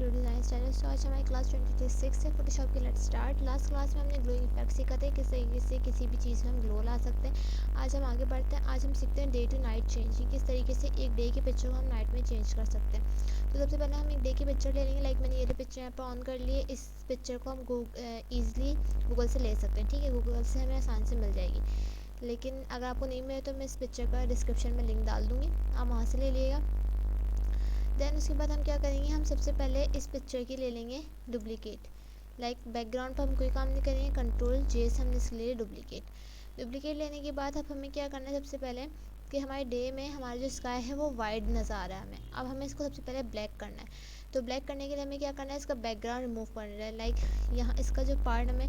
To design style. तो आज हमारी क्लास 26 है फोटोशॉप की। Let's start. लास्ट क्लास में हमने ग्लोइंग इफेक्ट सीखा था किस तरीके से किसी भी चीज़ में हम ग्लो ला सकते हैं। आज हम आगे बढ़ते हैं। आज हम सीखते हैं डे टू नाइट चेंज, किस तरीके से एक डे की पिक्चर को हम नाइट में चेंज कर सकते हैं। तो सबसे पहले हम एक डे की पिक्चर ले लेंगे। लाइक मैंने ये पिक्चर यहाँ पर ऑन कर ली है। इस पिक्चर को हम ईजिली गूगल से ले सकते हैं। ठीक है, गूगल से हमें आसान से मिल जाएगी। लेकिन अगर आपको नहीं मिले तो मैं इस पिक्चर का डिस्क्रिप्शन में लिंक डाल दूँगी, आप वहाँ से ले लीजिएगा। देन उसके बाद हम क्या करेंगे, हम सबसे पहले इस पिक्चर की ले लेंगे डुप्लीकेट। लाइक बैकग्राउंड पर हम कोई काम नहीं करेंगे, कंट्रोल जे से हमने इसके लिए डुप्लीकेट लेने के बाद अब हमें क्या करना है, सबसे पहले कि हमारे डे में हमारा जो स्काई है वो वाइट नज़र आ रहा है हमें। अब हमें इसको सबसे पहले ब्लैक करना है। तो ब्लैक करने के लिए हमें क्या करना है, इसका बैकग्राउंड रिमूव करना है। लाइक यहाँ इसका जो पार्ट हमें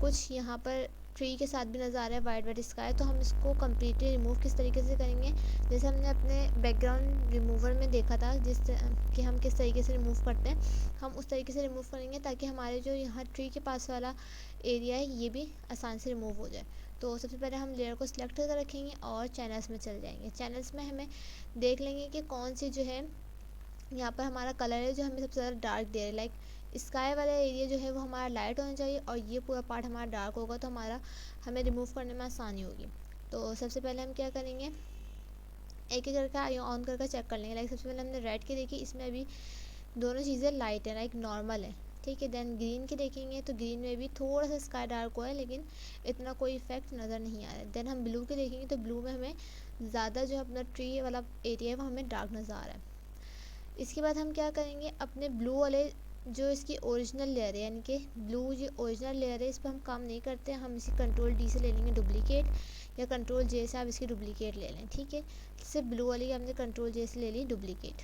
कुछ यहाँ पर ट्री के साथ भी नज़र आ रहा है वाइट स्काई, तो हम इसको कम्प्लीटली रिमूव किस तरीके से करेंगे, जैसे हमने अपने बैकग्राउंड रिमूवर में देखा था कि हम किस तरीके से रिमूव करते हैं, हम उस तरीके से रिमूव करेंगे ताकि हमारे जो यहाँ ट्री के पास वाला एरिया है ये भी आसान से रिमूव हो जाए। तो सबसे पहले हम लेयर को सिलेक्ट कर रखेंगे और चैनल्स में चल जाएंगे। चैनल्स में हमें देख लेंगे कि कौन सी जो है यहाँ पर हमारा कलर है जो हमें सबसे ज़्यादा डार्क दे रहा है। लाइक स्काई वाला एरिया जो है वो हमारा लाइट होना चाहिए और ये पूरा पार्ट हमारा डार्क होगा, तो हमें रिमूव करने में आसानी होगी। तो सबसे पहले हम क्या करेंगे, एक एक करके आई ऑन करके चेक कर लेंगे। लाइक सबसे पहले हमने रेड की देखी, इसमें अभी दोनों चीज़ें लाइट है, लाइक नॉर्मल है। ठीक है, देन ग्रीन की देखेंगे तो ग्रीन में भी थोड़ा सा स्काई डार्क हुआ है लेकिन इतना कोई इफेक्ट नज़र नहीं आ रहा है। देन हम ब्लू की देखेंगे तो ब्लू में हमें ज़्यादा जो अपना ट्री वाला एरिया है वो हमें डार्क नज़र आ रहा है। इसके बाद हम क्या करेंगे, अपने ब्लू वाले जो इसकी ओरिजिनल लेयर है, यानी कि ब्लू जो ओरिजिनल लेयर है इस पर हम काम नहीं करते हैं, हम इसी कंट्रोल डी से ले लेंगे डुप्लीकेट, या कंट्रोल जे से आप इसकी डुप्लीकेट ले लें। ठीक है, सिर्फ ब्लू वाली हमने कंट्रोल जे से ले ली डुप्लीकेट।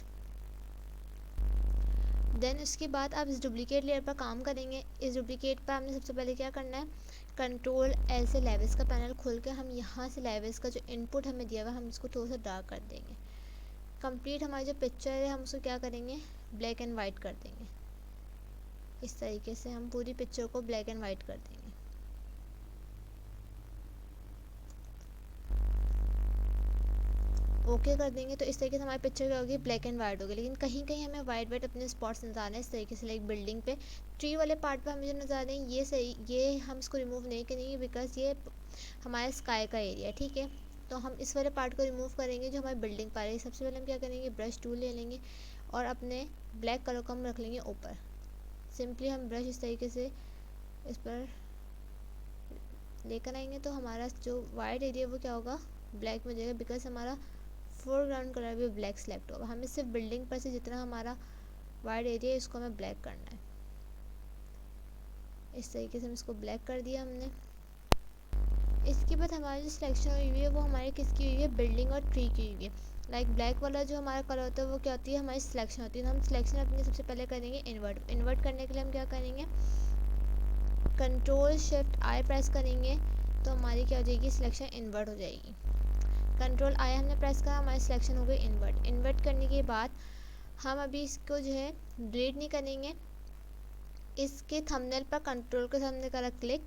देन उसके बाद आप इस डुप्लीकेट लेयर पर काम करेंगे। इस डुप्लीकेट पर हमने सबसे पहले क्या करना है, कंट्रोल एल से लेविस का पैनल खोल के हम यहाँ से लेविस का जो इनपुट हमें दिया हुआ है हम इसको थोड़ा सा डार्क कर देंगे। कंप्लीट हमारी जो पिक्चर है हम उसको क्या करेंगे, ब्लैक एंड वाइट कर देंगे। इस तरीके से हम पूरी पिक्चर को ब्लैक एंड वाइट कर देंगे। ओके कर देंगे तो इस तरीके से हमारी पिक्चर क्या होगी, ब्लैक एंड वाइट होगी। लेकिन कहीं कहीं हमें वाइट अपने स्पॉट्स नज़र आ रहे हैं इस तरीके से। लाइक बिल्डिंग पे ट्री वाले पार्ट पे हमें जो नज़र आ रहे हैं ये सही, ये हम इसको रिमूव नहीं करेंगे बिकॉज ये हमारे स्काई का एरिया है। ठीक है, तो हम इस वाले पार्ट को रिमूव करेंगे जो हमारी बिल्डिंग पर है। सबसे पहले हम क्या करेंगे, ब्रश टूल ले लेंगे और अपने ब्लैक कलर को हम रख लेंगे ऊपर। सिंपली हम ब्रश इस तरीके से इस पर लेकर आएंगे तो हमारा जो वाइट एरिया वो क्या होगा, ब्लैक में हो जाएगा बिकॉज हमारा फोरग्राउंड कलर भी ब्लैक सेलेक्ट होगा। हमें सिर्फ बिल्डिंग पर से जितना हमारा वाइट एरिया है इसको हमें ब्लैक करना है। इस तरीके से हम इसको ब्लैक कर दिया हमने। इसके बाद हमारी जो सिलेक्शन हुई हुई है वो हमारी किसकी हुई है, बिल्डिंग और ट्री की हुई है। लाइक ब्लैक वाला जो हमारा कलर होता है वो क्या होती है, हमारी सिलेक्शन होती है। तो हम सिलेक्शन अपनी सबसे पहले करेंगे इन्वर्ट करने के लिए हम क्या करेंगे, कंट्रोल शिफ्ट आई प्रेस करेंगे तो हमारी क्या हो जाएगी, सिलेक्शन इन्वर्ट हो जाएगी। कंट्रोल आई हमने प्रेस करा, हमारी सिलेक्शन हो गई इन्वर्ट करने के बाद हम अभी इसको जो है डिलीट नहीं करेंगे। इसके थंबनेल पर कंट्रोल के साथ हमने करा क्लिक,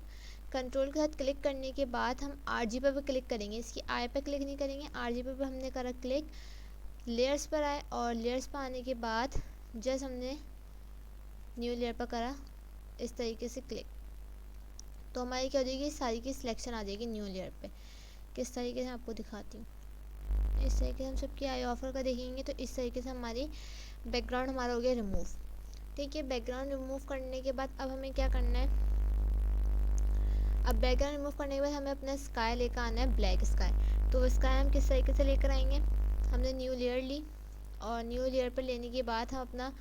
कंट्रोल के साथ क्लिक करने के बाद हम आरजी पर भी क्लिक करेंगे, इसकी आई पर क्लिक नहीं करेंगे, आरजी पर भी हमने करा क्लिक। लेयर्स पर आए और लेयर्स पर आने के बाद जस्ट हमने न्यू लेयर पर करा इस तरीके से क्लिक, तो हमारी क्या हो जाएगी, सारी की सिलेक्शन आ जाएगी न्यू लेयर पे। किस तरीके से आपको दिखाती हूँ, इस तरीके से हम सबकी आई ऑफर का देखेंगे तो इस तरीके से हमारी बैकग्राउंड हमारा हो गया रिमूव। ठीक है, बैकग्राउंड रिमूव करने के बाद अब हमें क्या करना है, अब बैकग्राउंड रिमूव करने के बाद हमें अपना स्काई लेकर आना है, ब्लैक स्काई। तो स्काई हम किस तरीके से लेकर आएंगे, हमने न्यू लेयर ली और न्यू लेयर पर लेने के बाद हम अपना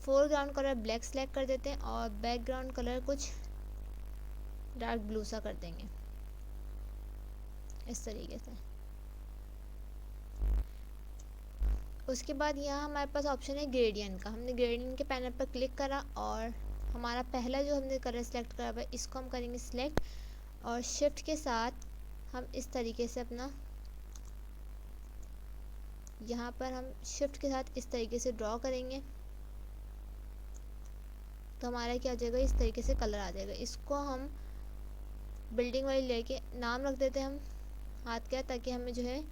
फोरग्राउंड कलर ब्लैक सेलेक्ट कर देते हैं और बैकग्राउंड कलर कुछ डार्क ब्लू सा कर देंगे इस तरीके से। उसके बाद यहाँ हमारे पास ऑप्शन है ग्रेडियंट का, हमने ग्रेडियंट के पैनल पर क्लिक करा और हमारा पहला जो हमने कलर सेलेक्ट करा हुआ है इसको हम करेंगे सिलेक्ट और शिफ्ट के साथ हम इस तरीके से अपना यहाँ पर हम शिफ्ट के साथ इस तरीके से ड्रॉ करेंगे तो हमारा क्या आ जाएगा, इस तरीके से कलर आ जाएगा। इसको हम बिल्डिंग वाली लेयर के नाम रख देते हैं हम हाथ क्या, ताकि हमें जो है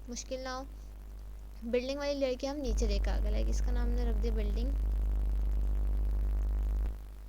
मुश्किल ना हो। बिल्डिंग वाली लेयर के हम नीचे लेकर आ गए, लाइक इसका नाम हमने रख दिया बिल्डिंग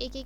1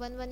1